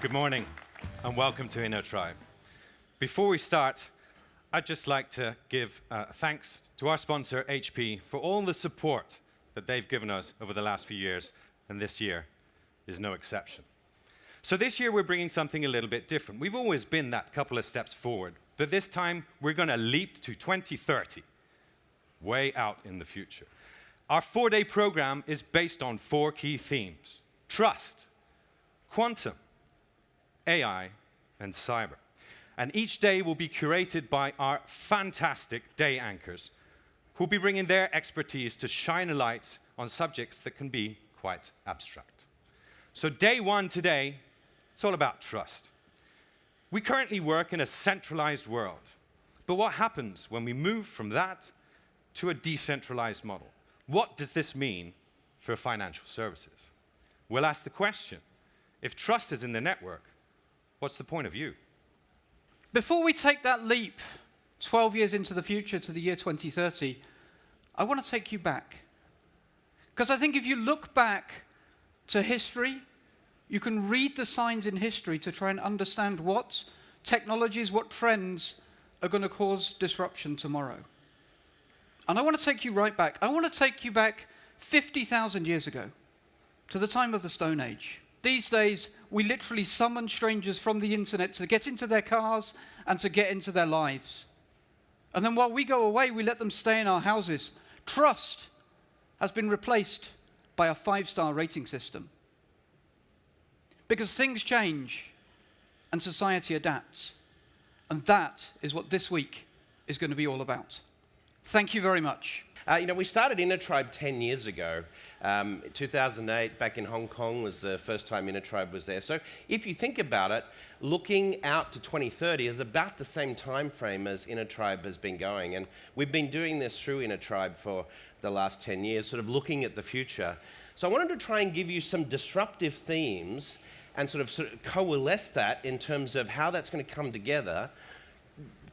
Good morning, and welcome to Innotribe. Before we start, I'd just like to give thanks to our sponsor, HP, for all the support that they've given us over the last few years, and this year is no exception. So this year, we're bringing something a little bit different. We've always been that couple of steps forward, but this time, we're going to leap to 2030, way out in the future. Our 4-day program is based on 4 key themes: trust, quantum, AI, and cyber. And each day will be curated by our fantastic day anchors, who'll be bringing their expertise to shine a light on subjects that can be quite abstract. So day 1 today, it's all about trust. We currently work in a centralized world, but what happens when we move from that to a decentralized model? What does this mean for financial services? We'll ask the question, if trust is in the network, what's the point of you? Before we take that leap 12 years into the future to the year 2030, I want to take you back. Because I think if you look back to history, you can read the signs in history to try and understand what technologies, what trends are going to cause disruption tomorrow. And I want to take you right back. I want to take you back 50,000 years ago to the time of the Stone Age. These days, we literally summon strangers from the internet to get into their cars and to get into their lives. And then while we go away, we let them stay in our houses. Trust has been replaced by a 5-star rating system. Because things change and society adapts. And that is what this week is going to be all about. Thank you very much. We started Innotribe 10 years ago. 2008, back in Hong Kong, was the first time Innotribe was there. So if you think about it, looking out to 2030 is about the same time frame as Innotribe has been going. And we've been doing this through Innotribe for the last 10 years, sort of looking at the future. So I wanted to try and give you some disruptive themes and sort of coalesce that in terms of how that's going to come together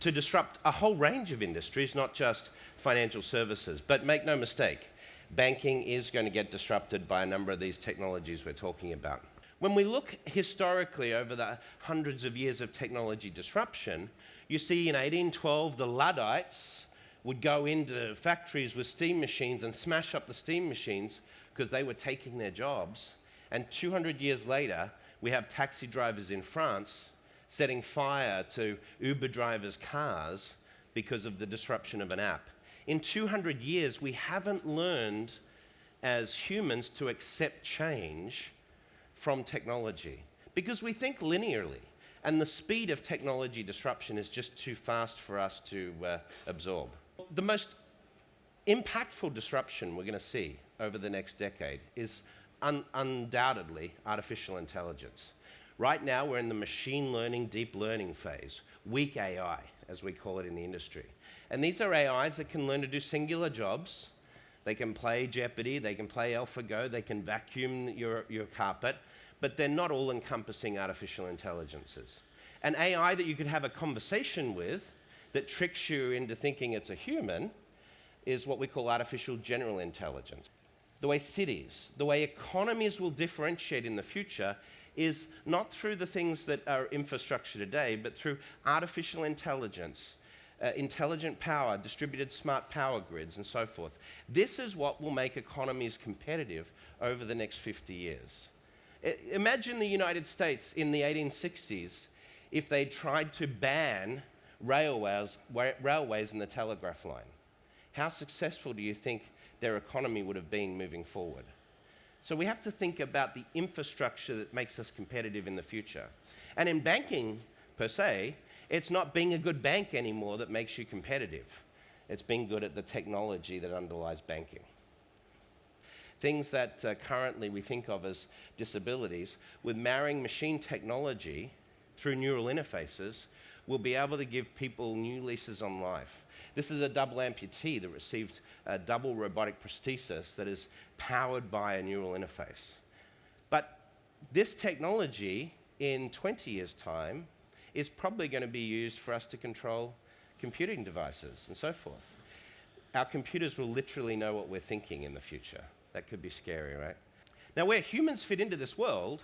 to disrupt a whole range of industries, not just financial services. But make no mistake, banking is going to get disrupted by a number of these technologies we're talking about. When we look historically over the hundreds of years of technology disruption, you see in 1812, the Luddites would go into factories with steam machines and smash up the steam machines because they were taking their jobs. And 200 years later, we have taxi drivers in France setting fire to Uber drivers' cars because of the disruption of an app. In 200 years, we haven't learned as humans to accept change from technology because we think linearly, and the speed of technology disruption is just too fast for us to absorb. The most impactful disruption we're going to see over the next decade is undoubtedly artificial intelligence. Right now, we're in the machine learning, deep learning phase, weak AI, as we call it in the industry. And these are AIs that can learn to do singular jobs. They can play Jeopardy, they can play AlphaGo, they can vacuum your carpet, but they're not all-encompassing artificial intelligences. An AI that you could have a conversation with that tricks you into thinking it's a human is what we call artificial general intelligence. The way cities, the way economies will differentiate in the future is not through the things that are infrastructure today, but through artificial intelligence, intelligent power, distributed smart power grids, and so forth. This is what will make economies competitive over the next 50 years. Imagine the United States in the 1860s if they tried to ban railways and the telegraph line. How successful do you think their economy would have been moving forward? So we have to think about the infrastructure that makes us competitive in the future. And in banking, per se, it's not being a good bank anymore that makes you competitive. It's being good at the technology that underlies banking. Things that currently we think of as disabilities, with marrying machine technology through neural interfaces, we'll be able to give people new leases on life. This is a double amputee that received a double robotic prosthesis that is powered by a neural interface. But this technology, in 20 years' time, is probably going to be used for us to control computing devices and so forth. Our computers will literally know what we're thinking in the future. That could be scary, right? Now, where humans fit into this world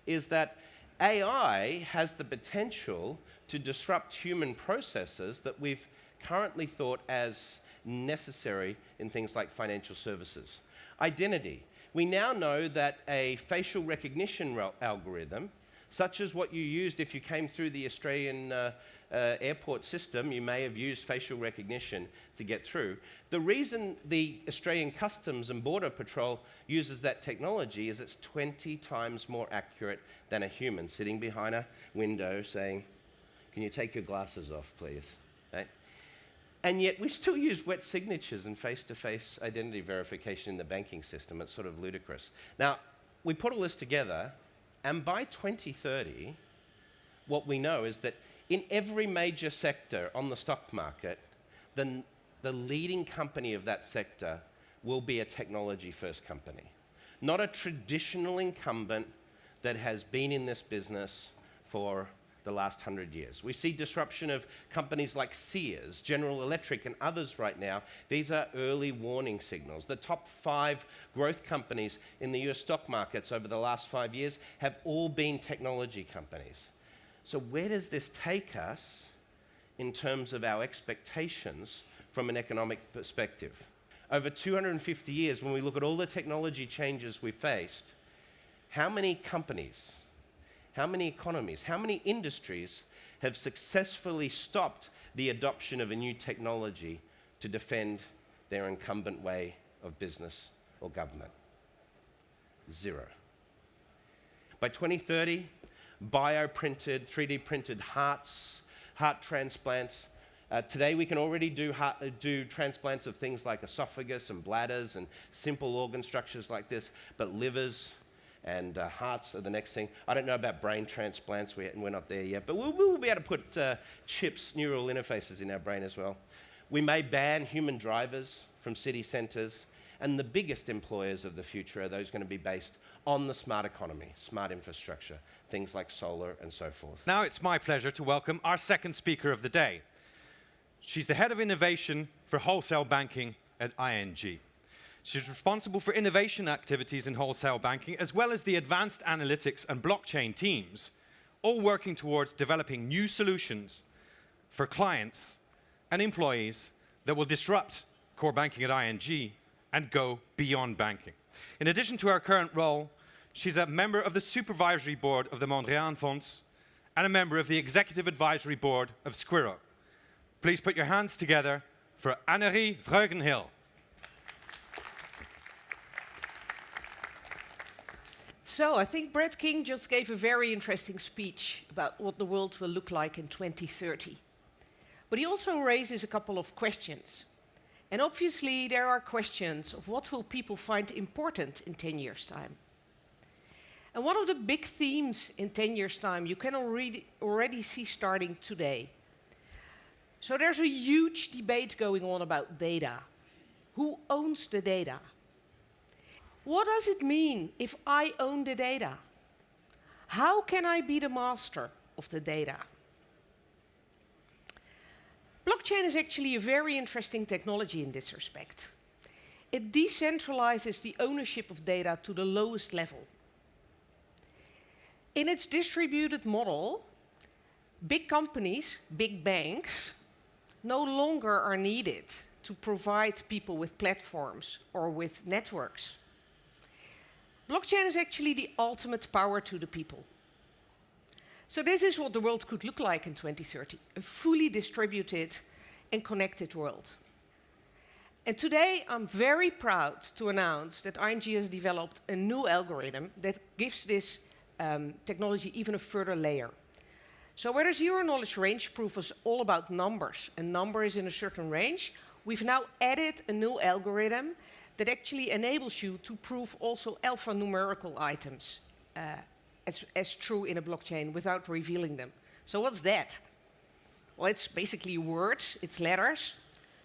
is that AI has the potential to disrupt human processes that we've currently thought as necessary in things like financial services. Identity. We now know that a facial recognition algorithm, such as what you used if you came through the Australian airport system, you may have used facial recognition to get through. The reason the Australian Customs and Border Patrol uses that technology is it's 20 times more accurate than a human sitting behind a window saying, "Can you take your glasses off, please?" Right? And yet we still use wet signatures and face-to-face identity verification in the banking system. It's sort of ludicrous. Now, we put all this together, and by 2030, what we know is that in every major sector on the stock market, the leading company of that sector will be a technology-first company, not a traditional incumbent that has been in this business for the last 100 years. We see disruption of companies like Sears, General Electric, and others right now. These are early warning signals. The top 5 growth companies in the US stock markets over the last 5 years have all been technology companies. So where does this take us in terms of our expectations from an economic perspective? Over 250 years, when we look at all the technology changes we faced, how many companies, how many economies, how many industries have successfully stopped the adoption of a new technology to defend their incumbent way of business or government? 0. By 2030, bioprinted, 3D printed hearts, heart transplants. Today we can already do transplants of things like esophagus and bladders and simple organ structures like this, but livers and hearts are the next thing. I don't know about brain transplants, we're not there yet, but we'll be able to put chips, neural interfaces in our brain as well. We may ban human drivers from city centres, and the biggest employers of the future are those going to be based on the smart economy, smart infrastructure, things like solar and so forth. Now it's my pleasure to welcome our second speaker of the day. She's the head of innovation for wholesale banking at ING. She's responsible for innovation activities in wholesale banking, as well as the advanced analytics and blockchain teams, all working towards developing new solutions for clients and employees that will disrupt core banking at ING and go beyond banking. In addition to her current role, she's a member of the supervisory board of the Mondrian Fonds and a member of the executive advisory board of Squirrel. Please put your hands together for Annerie Vreugdenhil. So I think Brett King just gave a very interesting speech about what the world will look like in 2030. But he also raises a couple of questions. And obviously there are questions of what will people find important in 10 years' time. And one of the big themes in 10 years' time you can already see starting today. So there's a huge debate going on about data. Who owns the data? What does it mean if I own the data? How can I be the master of the data? Blockchain is actually a very interesting technology in this respect. It decentralizes the ownership of data to the lowest level. In its distributed model, big companies, big banks, no longer are needed to provide people with platforms or with networks. Blockchain is actually the ultimate power to the people. So this is what the world could look like in 2030, a fully distributed and connected world. And today I'm very proud to announce that ING has developed a new algorithm that gives this technology even a further layer. So where the zero knowledge range proof was all about numbers, and number is in a certain range, we've now added a new algorithm that actually enables you to prove also alphanumerical items as true in a blockchain without revealing them. So what's that? Well, it's basically words, it's letters.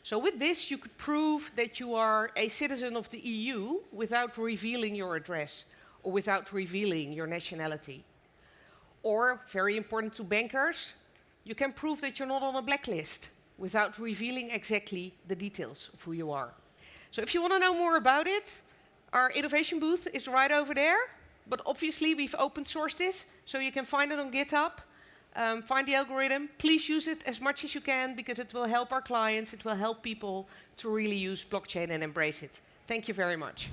So with this, you could prove that you are a citizen of the EU without revealing your address or without revealing your nationality. Or, very important to bankers, you can prove that you're not on a blacklist without revealing exactly the details of who you are. So if you want to know more about it, our innovation booth is right over there. But obviously, we've open sourced this, so you can find it on GitHub. Find the algorithm. Please use it as much as you can, because it will help our clients, it will help people to really use blockchain and embrace it. Thank you very much.